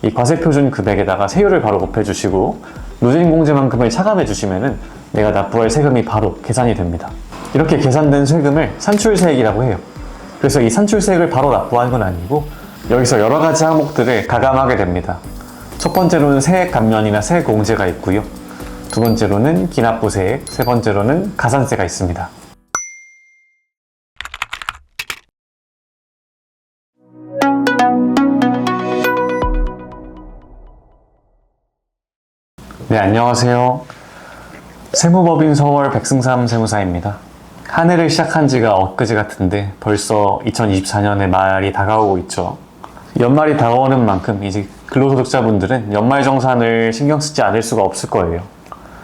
이 과세표준 금액에다가 세율을 바로 곱해주시고 누진공제만큼을 차감해주시면은 내가 납부할 세금이 바로 계산이 됩니다. 이렇게 계산된 세금을 산출세액이라고 해요. 그래서 이 산출세액을 바로 납부하는 건 아니고 여기서 여러 가지 항목들을 가감하게 됩니다. 첫 번째로는 세액 감면이나 세액 공제가 있고요. 두 번째로는 기납부세액, 세 번째로는 가산세가 있습니다. 네, 안녕하세요. 세무법인 서울 백승삼 세무사입니다. 한 해를 시작한 지가 엊그제 같은데 벌써 2024년의 말이 다가오고 있죠. 연말이 다가오는 만큼 이제 근로소득자분들은 연말정산을 신경 쓰지 않을 수가 없을 거예요.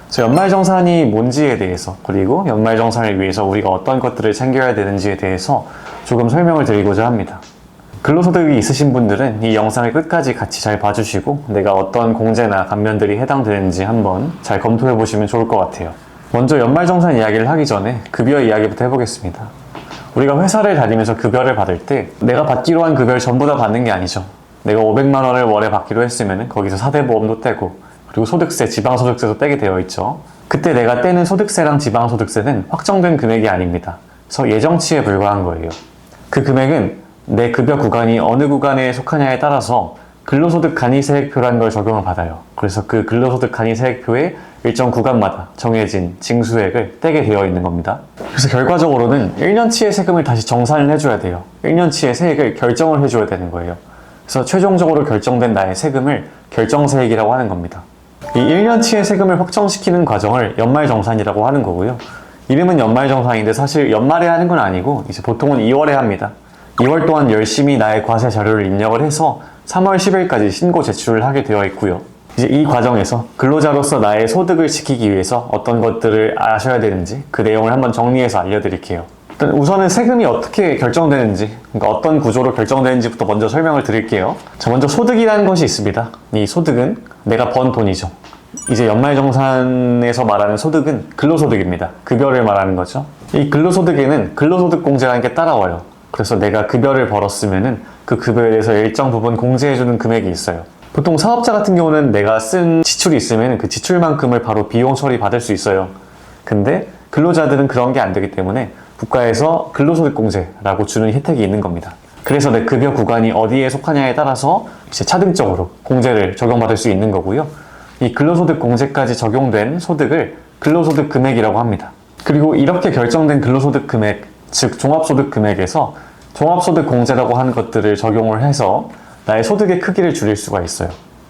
그래서 연말정산이 뭔지에 대해서, 그리고 연말정산을 위해서 우리가 어떤 것들을 챙겨야 되는지에 대해서 조금 설명을 드리고자 합니다. 근로소득이 있으신 분들은 이 영상을 끝까지 같이 잘 봐주시고 내가 어떤 공제나 감면들이 해당되는지 한번 잘 검토해 보시면 좋을 것 같아요. 먼저 연말정산 이야기를 하기 전에 급여 이야기부터 해보겠습니다. 우리가 회사를 다니면서 급여를 받을 때 내가 받기로 한 급여를 전부 다 받는 게 아니죠. 내가 500만 원을 월에 받기로 했으면 거기서 사대보험도 떼고, 그리고 소득세, 지방소득세도 떼게 되어 있죠. 그때 내가 떼는 소득세랑 지방소득세는 확정된 금액이 아닙니다. 그래서 예정치에 불과한 거예요. 그 금액은 내 급여 구간이 어느 구간에 속하냐에 따라서 근로소득 간이세액표라는 걸 적용을 받아요. 그래서 그 근로소득 간이세액표에 일정 구간마다 정해진 징수액을 떼게 되어 있는 겁니다. 그래서 결과적으로는 1년치의 세금을 다시 정산을 해줘야 돼요. 1년치의 세액을 결정을 해줘야 되는 거예요. 그래서 최종적으로 결정된 나의 세금을 결정세액이라고 하는 겁니다. 이 1년치의 세금을 확정시키는 과정을 연말정산이라고 하는 거고요. 이름은 연말정산인데 사실 연말에 하는 건 아니고 이제 보통은 2월에 합니다. 2월 동안 열심히 나의 과세 자료를 입력을 해서 3월 10일까지 신고 제출을 하게 되어 있고요. 이제 이 과정에서 근로자로서 나의 소득을 지키기 위해서 어떤 것들을 아셔야 되는지 그 내용을 한번 정리해서 알려드릴게요. 일단 우선은 세금이 어떻게 결정되는지, 그러니까 어떤 구조로 결정되는지부터 먼저 설명을 드릴게요. 자, 먼저 소득이라는 것이 있습니다. 이 소득은 내가 번 돈이죠. 이제 연말정산에서 말하는 소득은 근로소득입니다. 급여를 말하는 거죠. 이 근로소득에는 근로소득공제라는 게 따라와요. 그래서 내가 급여를 벌었으면은 그 급여에 대해서 일정 부분 공제해주는 금액이 있어요. 보통 사업자 같은 경우는 내가 쓴 지출이 있으면 그 지출만큼을 바로 비용 처리 받을 수 있어요. 근데 근로자들은 그런 게 안 되기 때문에 국가에서 근로소득공제라고 주는 혜택이 있는 겁니다. 그래서 내 급여 구간이 어디에 속하냐에 따라서 이제 차등적으로 공제를 적용받을 수 있는 거고요. 이 근로소득공제까지 적용된 소득을 근로소득 금액이라고 합니다. 그리고 이렇게 결정된 근로소득 금액, 즉 종합소득 금액에서 종합소득 공제라고 하는 것들을 적용을 해서 나의 소득의 크기를 줄일 수가 있어요.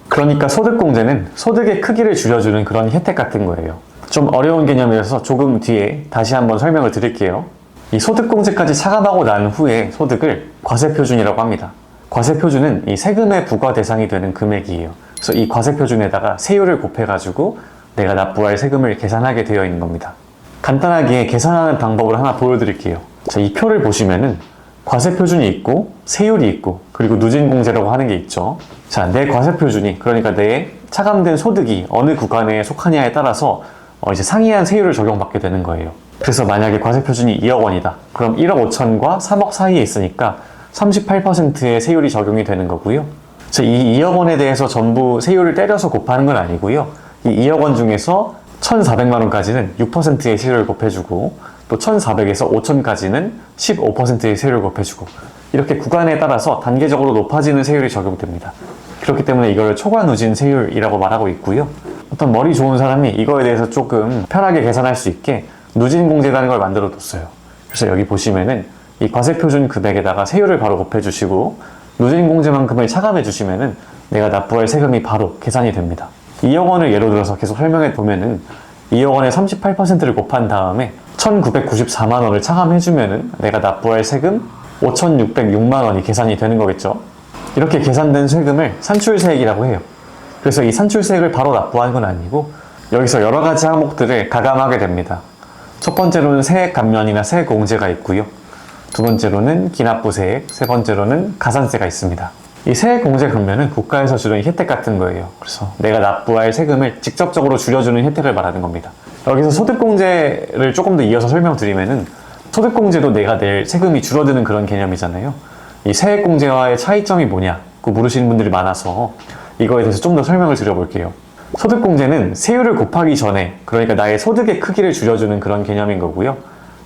그러니까 소득공제는 소득의 크기를 줄여주는 그런 혜택 같은 거예요. 좀 어려운 개념이라서 조금 뒤에 다시 한번 설명을 드릴게요. 이 소득공제까지 차감하고 난 후에 소득을 과세표준이라고 합니다. 과세표준은 이 세금의 부과 대상이 되는 금액이에요. 그래서 이 과세표준에다가 세율을 곱해가지고 내가 납부할 세금을 계산하게 되어 있는 겁니다. 간단하게 계산하는 방법을 하나 보여드릴게요. 자, 이 표를 보시면은 과세표준이 있고 세율이 있고 그리고 누진공제라고 하는 게 있죠. 자, 내 과세표준이, 그러니까 내 차감된 소득이 어느 구간에 속하냐에 따라서 이제 상이한 세율을 적용받게 되는 거예요. 그래서 만약에 과세표준이 2억 원이다. 그럼 1억 5천과 3억 사이에 있으니까 38%의 세율이 적용이 되는 거고요. 자, 이 2억 원에 대해서 전부 세율을 때려서 곱하는 건 아니고요. 이 2억 원 중에서 1,400만 원까지는 6%의 세율을 곱해주고 또 1,400에서 5,000까지는 15%의 세율을 곱해주고 이렇게 구간에 따라서 단계적으로 높아지는 세율이 적용됩니다. 그렇기 때문에 이걸 초과누진 세율이라고 말하고 있고요. 어떤 머리 좋은 사람이 이거에 대해서 조금 편하게 계산할 수 있게 누진공제라는 걸 만들어 뒀어요. 그래서 여기 보시면은 이 과세표준 금액에다가 세율을 바로 곱해주시고 누진공제만큼을 차감해 주시면은 내가 납부할 세금이 바로 계산이 됩니다. 2억 원을 예로 들어서 계속 설명해 보면은 2억 원에 38%를 곱한 다음에 1,994만 원을 차감해주면은 내가 납부할 세금 5,606만 원이 계산이 되는 거겠죠. 이렇게 계산된 세금을 산출세액이라고 해요. 그래서 이 산출세액을 바로 납부하는 건 아니고 여기서 여러 가지 항목들을 가감하게 됩니다. 첫 번째로는 세액 감면이나 세액 공제가 있고요. 두 번째로는 기납부세액, 세 번째로는 가산세가 있습니다. 이 세액 공제 감면은 국가에서 주는 혜택 같은 거예요. 그래서 내가 납부할 세금을 직접적으로 줄여주는 혜택을 말하는 겁니다. 여기서 소득공제를 조금 더 이어서 설명드리면은 소득공제도 내가 낼 세금이 줄어드는 그런 개념이잖아요. 이 세액공제와의 차이점이 뭐냐? 고 물으시는 분들이 많아서 이거에 대해서 좀 더 설명을 드려볼게요. 소득공제는 세율을 곱하기 전에, 그러니까 나의 소득의 크기를 줄여주는 그런 개념인 거고요.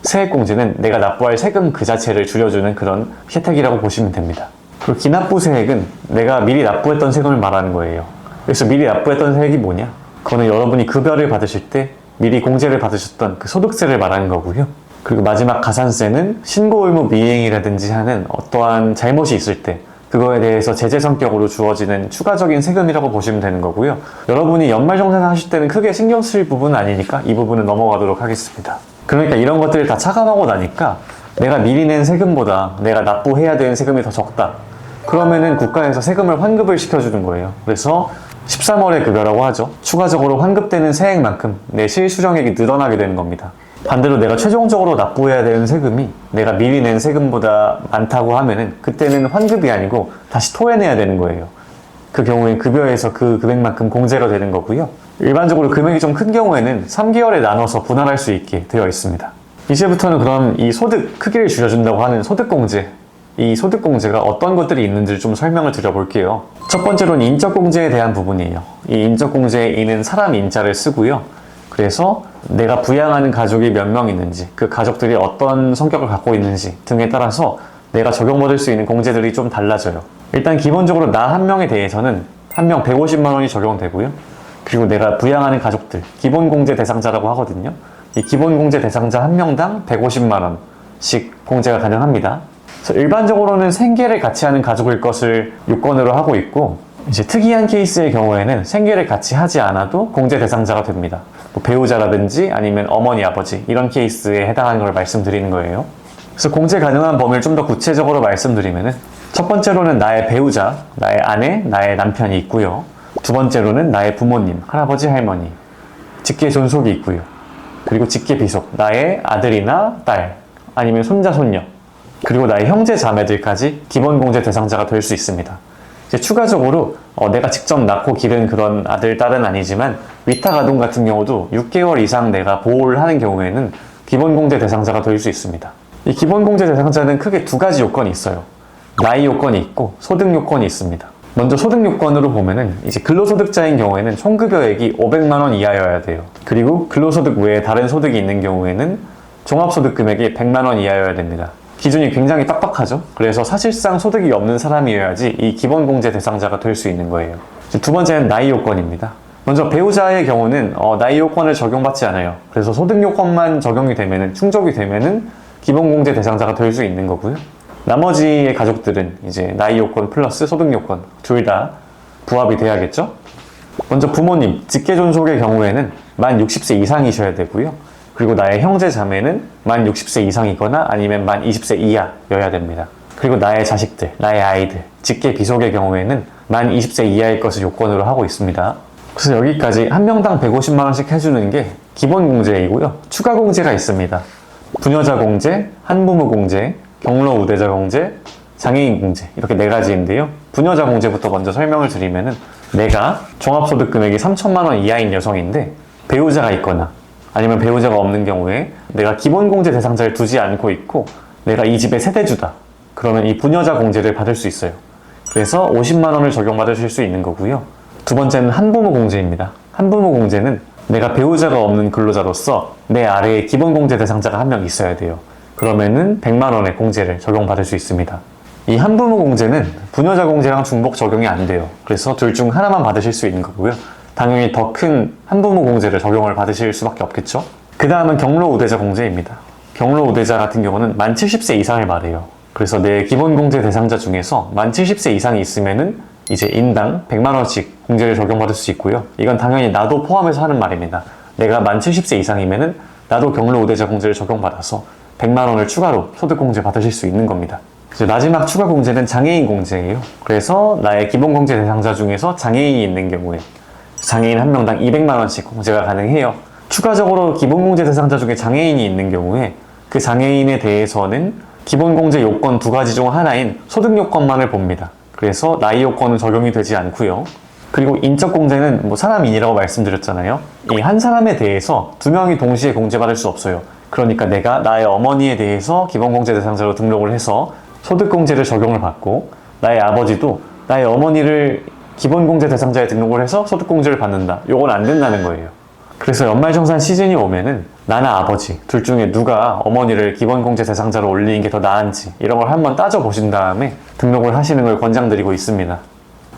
세액공제는 내가 납부할 세금 그 자체를 줄여주는 그런 혜택이라고 보시면 됩니다. 그리고 기납부세액은 내가 미리 납부했던 세금을 말하는 거예요. 그래서 미리 납부했던 세액이 뭐냐? 그거는 여러분이 급여를 받으실 때 미리 공제를 받으셨던 그 소득세를 말하는 거고요. 그리고 마지막 가산세는 신고 의무 미행이라든지 하는 어떠한 잘못이 있을 때 그거에 대해서 제재 성격으로 주어지는 추가적인 세금이라고 보시면 되는 거고요. 여러분이 연말정산 하실 때는 크게 신경 쓸 부분은 아니니까 이 부분은 넘어가도록 하겠습니다. 그러니까 이런 것들을 다 차감하고 나니까 내가 미리 낸 세금보다 내가 납부해야 되는 세금이 더 적다. 그러면은 국가에서 세금을 환급을 시켜주는 거예요. 그래서 13월의 급여라고 하죠. 추가적으로 환급되는 세액만큼 내 실수령액이 늘어나게 되는 겁니다. 반대로 내가 최종적으로 납부해야 되는 세금이 내가 미리 낸 세금보다 많다고 하면은 그때는 환급이 아니고 다시 토해내야 되는 거예요. 그 경우엔 급여에서 그 금액만큼 공제가 되는 거고요. 일반적으로 금액이 좀 큰 경우에는 3개월에 나눠서 분할할 수 있게 되어 있습니다. 이제부터는 그럼 이 소득 크기를 줄여준다고 하는 소득공제, 이 소득공제가 어떤 것들이 있는지 좀 설명을 드려볼게요. 첫 번째로는 인적공제에 대한 부분이에요. 이 인적공제에 이는 사람 인자를 쓰고요. 그래서 내가 부양하는 가족이 몇 명 있는지, 그 가족들이 어떤 성격을 갖고 있는지 등에 따라서 내가 적용받을 수 있는 공제들이 좀 달라져요. 일단 기본적으로 나 한 명에 대해서는 한 명 150만 원이 적용되고요. 그리고 내가 부양하는 가족들, 기본공제 대상자라고 하거든요. 이 기본공제 대상자 한 명당 150만 원씩 공제가 가능합니다. 그래서 일반적으로는 생계를 같이 하는 가족일 것을 요건으로 하고 있고, 이제 특이한 케이스의 경우에는 생계를 같이 하지 않아도 공제 대상자가 됩니다. 뭐 배우자라든지 아니면 어머니, 아버지 이런 케이스에 해당하는 걸 말씀드리는 거예요. 그래서 공제 가능한 범위를 좀 더 구체적으로 말씀드리면은 첫 번째로는 나의 배우자, 나의 아내, 나의 남편이 있고요. 두 번째로는 나의 부모님, 할아버지, 할머니, 직계 존속이 있고요. 그리고 직계 비속, 나의 아들이나 딸, 아니면 손자, 손녀, 그리고 나의 형제, 자매들까지 기본 공제 대상자가 될 수 있습니다. 이제 추가적으로 내가 직접 낳고 기른 그런 아들, 딸은 아니지만 위탁 아동 같은 경우도 6개월 이상 내가 보호를 하는 경우에는 기본 공제 대상자가 될 수 있습니다. 이 기본 공제 대상자는 크게 두 가지 요건이 있어요. 나이 요건이 있고 소득 요건이 있습니다. 먼저 소득 요건으로 보면은 이제 근로소득자인 경우에는 총급여액이 500만 원 이하여야 돼요. 그리고 근로소득 외에 다른 소득이 있는 경우에는 종합소득 금액이 100만 원 이하여야 됩니다. 기준이 굉장히 빡빡하죠. 그래서 사실상 소득이 없는 사람이어야지 이 기본공제 대상자가 될 수 있는 거예요. 두 번째는 나이 요건입니다. 먼저 배우자의 경우는 나이 요건을 적용받지 않아요. 그래서 소득 요건만 적용이 되면은, 충족이 되면은 기본공제 대상자가 될 수 있는 거고요. 나머지의 가족들은 이제 나이 요건 플러스 소득 요건 둘 다 부합이 돼야겠죠. 먼저 부모님, 직계존속의 경우에는 만 60세 이상이셔야 되고요. 그리고 나의 형제 자매는 만 60세 이상이거나 아니면 만 20세 이하여야 됩니다. 그리고 나의 자식들, 나의 아이들, 직계 비속의 경우에는 만 20세 이하일 것을 요건으로 하고 있습니다. 그래서 여기까지 한 명당 150만 원씩 해주는 게 기본 공제이고요. 추가 공제가 있습니다. 부녀자 공제, 한부모 공제, 경로 우대자 공제, 장애인 공제, 이렇게 네 가지인데요. 부녀자 공제부터 먼저 설명을 드리면은, 내가 종합소득 금액이 3천만 원 이하인 여성인데 배우자가 있거나 아니면 배우자가 없는 경우에 내가 기본공제 대상자를 두지 않고 있고 내가 이 집의 세대주다. 그러면 이 부녀자 공제를 받을 수 있어요. 그래서 50만 원을 적용받으실 수 있는 거고요. 두 번째는 한부모 공제입니다. 한부모 공제는 내가 배우자가 없는 근로자로서 내 아래에 기본공제 대상자가 한 명 있어야 돼요. 그러면은 100만 원의 공제를 적용받을 수 있습니다. 이 한부모 공제는 부녀자 공제랑 중복 적용이 안 돼요. 그래서 둘 중 하나만 받으실 수 있는 거고요. 당연히 더 큰 한부모 공제를 적용을 받으실 수밖에 없겠죠. 그 다음은 경로 우대자 공제입니다. 경로 우대자 같은 경우는 만 70세 이상을 말해요. 그래서 내 기본 공제 대상자 중에서 만 70세 이상이 있으면은 이제 인당 100만 원씩 공제를 적용받을 수 있고요. 이건 당연히 나도 포함해서 하는 말입니다. 내가 만 70세 이상이면은 나도 경로 우대자 공제를 적용받아서 100만 원을 추가로 소득 공제 받으실 수 있는 겁니다. 마지막 추가 공제는 장애인 공제예요. 그래서 나의 기본 공제 대상자 중에서 장애인이 있는 경우에 장애인 한 명당 200만 원씩 공제가 가능해요. 추가적으로 기본 공제 대상자 중에 장애인이 있는 경우에 그 장애인에 대해서는 기본 공제 요건 두 가지 중 하나인 소득 요건만을 봅니다. 그래서 나이 요건은 적용이 되지 않고요. 그리고 인적 공제는 사람인이라고 말씀드렸잖아요. 이 한 사람에 대해서 두 명이 동시에 공제받을 수 없어요. 그러니까 내가 나의 어머니에 대해서 기본 공제 대상자로 등록을 해서 소득 공제를 적용을 받고, 나의 아버지도 나의 어머니를 기본공제 대상자에 등록을 해서 소득공제를 받는다. 요건 안 된다는 거예요. 그래서 연말정산 시즌이 오면은 나나 아버지 둘 중에 누가 어머니를 기본공제 대상자로 올리는 게 더 나은지 이런 걸 한번 따져보신 다음에 등록을 하시는 걸 권장드리고 있습니다.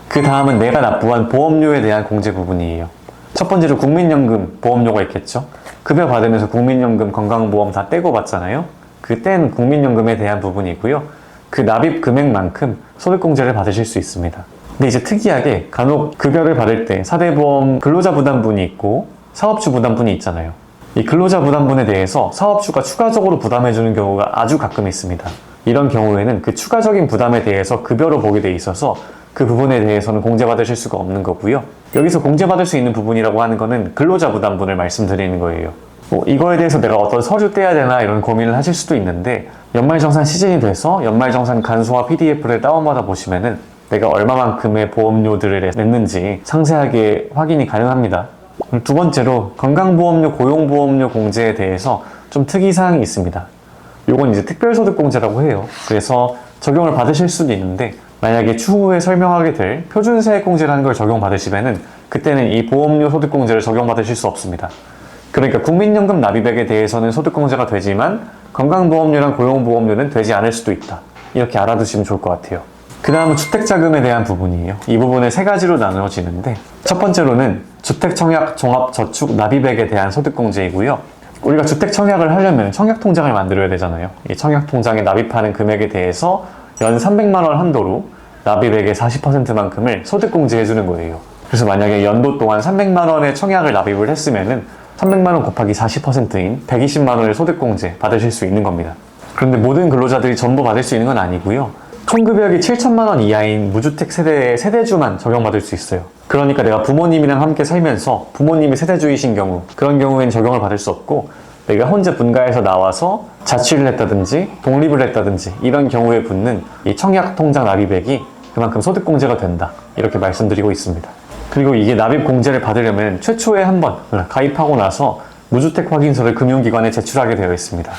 그 다음은 내가 납부한 보험료에 대한 공제 부분이에요. 첫 번째로 국민연금 보험료가 있겠죠. 급여 받으면서 국민연금 건강보험 다 떼고 받잖아요. 그 뗀 국민연금에 대한 부분이고요. 그 납입 금액만큼 소득공제를 받으실 수 있습니다. 근데 이제 특이하게 간혹 급여를 받을 때 4대 보험 근로자 부담분이 있고 사업주 부담분이 있잖아요. 이 근로자 부담분에 대해서 사업주가 추가적으로 부담해주는 경우가 아주 가끔 있습니다. 이런 경우에는 그 추가적인 부담에 대해서 급여로 보게 돼 있어서 그 부분에 대해서는 공제받으실 수가 없는 거고요. 여기서 공제받을 수 있는 부분이라고 하는 거는 근로자 부담분을 말씀드리는 거예요. 이거에 대해서 내가 어떤 서류 떼야 되나 이런 고민을 하실 수도 있는데 연말정산 시즌이 돼서 연말정산 간소화 PDF를 다운받아 보시면은 내가 얼마만큼의 보험료들을 냈는지 상세하게 확인이 가능합니다. 두 번째로 건강보험료, 고용보험료 공제에 대해서 좀 특이사항이 있습니다. 요건 이제 특별소득공제라고 해요. 그래서 적용을 받으실 수도 있는데 만약에 추후에 설명하게 될 표준세액공제라는 걸 적용받으시면은 그때는 이 보험료 소득공제를 적용받으실 수 없습니다. 그러니까 국민연금 납입액에 대해서는 소득공제가 되지만 건강보험료랑 고용보험료는 되지 않을 수도 있다. 이렇게 알아두시면 좋을 것 같아요. 그 다음은 주택자금에 대한 부분이에요. 이 부분을 세 가지로 나누어지는데 첫 번째로는 주택청약 종합저축 납입액에 대한 소득공제이고요. 우리가 주택청약을 하려면 청약통장을 만들어야 되잖아요. 이 청약통장에 납입하는 금액에 대해서 연 300만 원 한도로 납입액의 40%만큼을 소득공제해주는 거예요. 그래서 만약에 연도 동안 300만 원의 청약을 납입을 했으면은 300만 원 곱하기 40%인 120만 원의 소득공제 받으실 수 있는 겁니다. 그런데 모든 근로자들이 전부 받을 수 있는 건 아니고요. 총급여액이 7천만 원 이하인 무주택 세대의 세대주만 적용받을 수 있어요. 그러니까 내가 부모님이랑 함께 살면서 부모님이 세대주이신 경우 그런 경우에는 적용을 받을 수 없고 내가 혼자 분가해서 나와서 자취를 했다든지 독립을 했다든지 이런 경우에 붙는 이 청약통장 납입액이 그만큼 소득공제가 된다. 이렇게 말씀드리고 있습니다. 그리고 이게 납입공제를 받으려면 최초에 한번 가입하고 나서 무주택 확인서를 금융기관에 제출하게 되어 있습니다.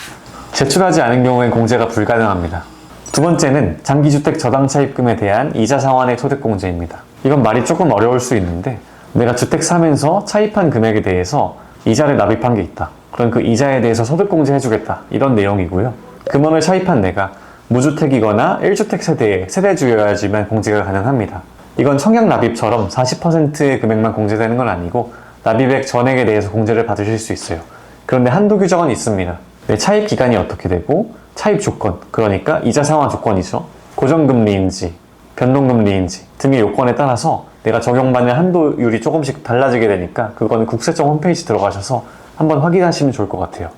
제출하지 않은 경우엔 공제가 불가능합니다. 두 번째는 장기주택 저당차입금에 대한 이자 상환의 소득공제입니다. 이건 말이 조금 어려울 수 있는데 내가 주택 사면서 차입한 금액에 대해서 이자를 납입한 게 있다. 그럼 그 이자에 대해서 소득공제 해주겠다. 이런 내용이고요. 금원을 차입한 내가 무주택이거나 1주택 세대의 세대주여야지만 공제가 가능합니다. 이건 청약 납입처럼 40%의 금액만 공제되는 건 아니고 납입액 전액에 대해서 공제를 받으실 수 있어요. 그런데 한도 규정은 있습니다. 차입 기간이 어떻게 되고 차입 조건, 그러니까 이자 상환 조건이죠. 고정금리인지 변동금리인지 등의 요건에 따라서 내가 적용받는 한도율이 조금씩 달라지게 되니까 그거는 국세청 홈페이지 들어가셔서 한번 확인하시면 좋을 것 같아요.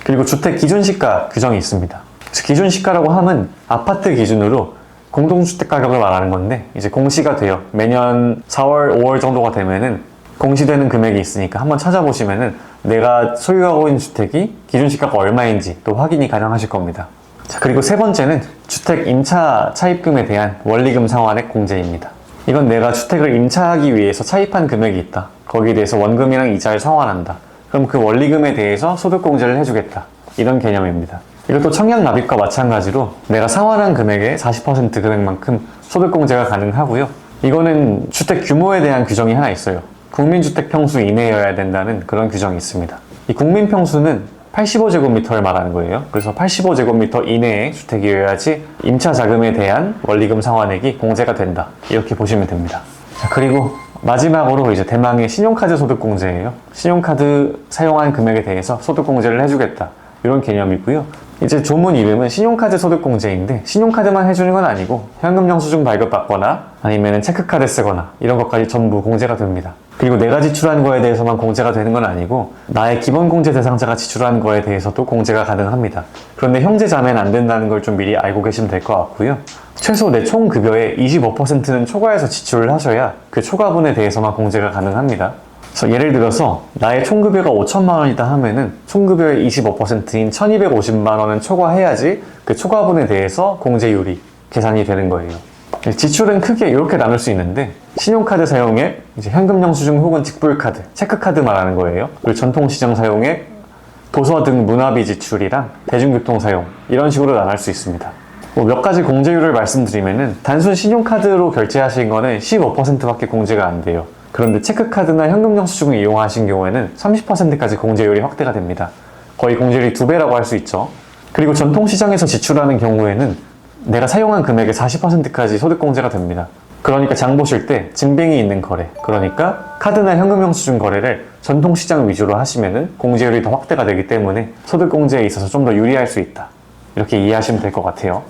그리고 주택 기준시가 규정이 있습니다. 기준시가라고 하면 아파트 기준으로 공동주택 가격을 말하는 건데 이제 공시가 돼요. 매년 4월, 5월 정도가 되면은 공시되는 금액이 있으니까 한번 찾아보시면은 내가 소유하고 있는 주택이 기준시가가 얼마인지 또 확인이 가능하실 겁니다. 자, 그리고 세 번째는 주택 임차 차입금에 대한 원리금 상환액 공제입니다. 이건 내가 주택을 임차하기 위해서 차입한 금액이 있다. 거기에 대해서 원금이랑 이자를 상환한다. 그럼 그 원리금에 대해서 소득공제를 해주겠다. 이런 개념입니다. 이것도 청약 납입과 마찬가지로 내가 상환한 금액의 40% 금액만큼 소득공제가 가능하고요. 이거는 주택 규모에 대한 규정이 하나 있어요. 국민주택 평수 이내여야 된다는 그런 규정이 있습니다. 이 국민평수는 85제곱미터를 말하는 거예요. 그래서 85제곱미터 이내의 주택이어야지 임차 자금에 대한 원리금 상환액이 공제가 된다. 이렇게 보시면 됩니다. 자, 그리고 마지막으로 이제 대망의 신용카드 소득공제예요. 신용카드 사용한 금액에 대해서 소득공제를 해주겠다. 이런 개념이고요. 이제 조문 이름은 신용카드 소득공제인데 신용카드만 해주는 건 아니고 현금 영수증 발급받거나 아니면 체크카드 쓰거나 이런 것까지 전부 공제가 됩니다. 그리고 내가 지출한 거에 대해서만 공제가 되는 건 아니고 나의 기본공제 대상자가 지출한 거에 대해서도 공제가 가능합니다. 그런데 형제자매는 안 된다는 걸 좀 미리 알고 계시면 될 것 같고요. 최소 내 총 급여의 25%는 초과해서 지출을 하셔야 그 초과분에 대해서만 공제가 가능합니다. 그래서 예를 들어서 나의 총급여가 5천만 원이다 하면은 총급여의 25%인 1250만 원은 초과해야지 그 초과분에 대해서 공제율이 계산이 되는 거예요. 지출은 크게 이렇게 나눌 수 있는데 신용카드 사용액, 이제 현금 영수증 혹은 직불카드, 체크카드 말하는 거예요. 그리고 전통시장 사용액, 도서 등 문화비 지출이랑 대중교통 사용 이런 식으로 나눌 수 있습니다. 몇 가지 공제율을 말씀드리면은 단순 신용카드로 결제하신 거는 15%밖에 공제가 안 돼요. 그런데 체크카드나 현금 영수증을 이용하신 경우에는 30%까지 공제율이 확대가 됩니다. 거의 공제율이 2배라고 할 수 있죠. 그리고 전통시장에서 지출하는 경우에는 내가 사용한 금액의 40%까지 소득공제가 됩니다. 그러니까 장 보실 때 증빙이 있는 거래, 그러니까 카드나 현금 영수증 거래를 전통시장 위주로 하시면은 공제율이 더 확대가 되기 때문에 소득공제에 있어서 좀 더 유리할 수 있다. 이렇게 이해하시면 될 것 같아요.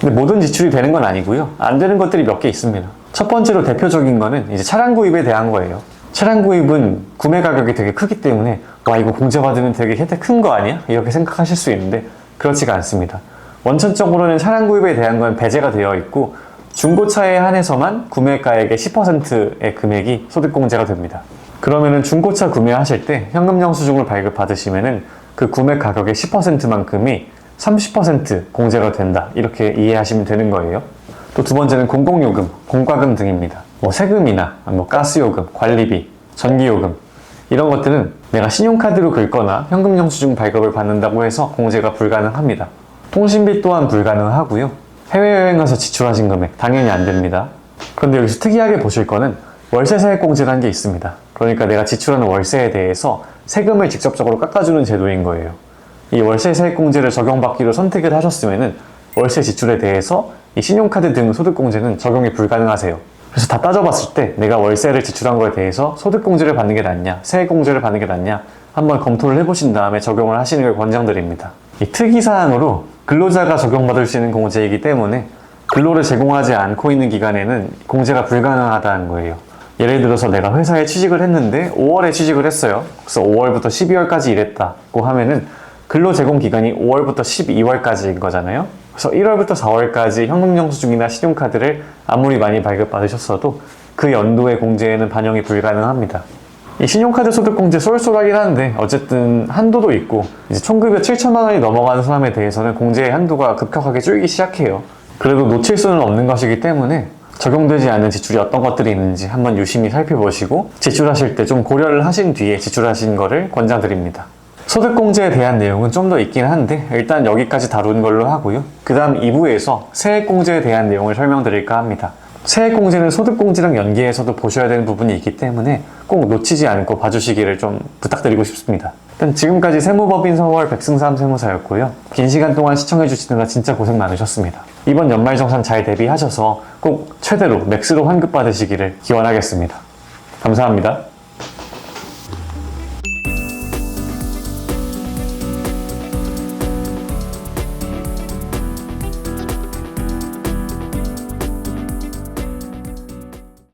근데 모든 지출이 되는 건 아니고요. 안 되는 것들이 몇 개 있습니다. 첫 번째로 대표적인 거는 이제 차량 구입에 대한 거예요. 차량 구입은 구매 가격이 되게 크기 때문에 와, 이거 공제받으면 되게 혜택 큰 거 아니야? 이렇게 생각하실 수 있는데 그렇지가 않습니다. 원천적으로는 차량 구입에 대한 건 배제가 되어 있고 중고차에 한해서만 구매가액의 10%의 금액이 소득공제가 됩니다. 그러면은 중고차 구매하실 때 현금 영수증을 발급받으시면은 그 구매 가격의 10%만큼이 30% 공제가 된다. 이렇게 이해하시면 되는 거예요. 또 두 번째는 공공요금, 공과금 등입니다. 세금이나 가스요금, 관리비, 전기요금 이런 것들은 내가 신용카드로 긁거나 현금 영수증 발급을 받는다고 해서 공제가 불가능합니다. 통신비 또한 불가능하고요. 해외여행 가서 지출하신 금액 당연히 안 됩니다. 그런데 여기서 특이하게 보실 거는 월세 세액공제라는 게 있습니다. 그러니까 내가 지출하는 월세에 대해서 세금을 직접적으로 깎아주는 제도인 거예요. 이 월세 세액공제를 적용받기로 선택을 하셨으면은 월세 지출에 대해서 이 신용카드 등 소득공제는 적용이 불가능하세요. 그래서 다 따져봤을 때 내가 월세를 지출한 거에 대해서 소득공제를 받는 게 낫냐, 세액공제를 받는 게 낫냐 한번 검토를 해보신 다음에 적용을 하시는 걸 권장드립니다. 이 특이사항으로 근로자가 적용받을 수 있는 공제이기 때문에 근로를 제공하지 않고 있는 기간에는 공제가 불가능하다는 거예요. 예를 들어서 내가 회사에 취직을 했는데 5월에 취직을 했어요. 그래서 5월부터 12월까지 일했다고 하면은 근로 제공 기간이 5월부터 12월까지인 거잖아요. 그래서 1월부터 4월까지 현금 영수증이나 신용카드를 아무리 많이 발급받으셨어도 그 연도의 공제에는 반영이 불가능합니다. 이 신용카드 소득공제 쏠쏠하긴 한데 어쨌든 한도도 있고 이제 총급여 7천만 원이 넘어가는 사람에 대해서는 공제의 한도가 급격하게 줄기 시작해요. 그래도 놓칠 수는 없는 것이기 때문에 적용되지 않는 지출이 어떤 것들이 있는지 한번 유심히 살펴보시고 지출하실 때 좀 고려를 하신 뒤에 지출하신 거를 권장드립니다. 소득공제에 대한 내용은 좀 더 있긴 한데 일단 여기까지 다룬 걸로 하고요. 그 다음 2부에서 세액공제에 대한 내용을 설명드릴까 합니다. 세액공제는 소득공제랑 연계해서도 보셔야 되는 부분이 있기 때문에 꼭 놓치지 않고 봐주시기를 좀 부탁드리고 싶습니다. 일단 지금까지 세무법인 서월 백승삼 세무사였고요. 긴 시간 동안 시청해주시느라 진짜 고생 많으셨습니다. 이번 연말정산 잘 대비하셔서 꼭 최대로 맥스로 환급 받으시기를 기원하겠습니다. 감사합니다.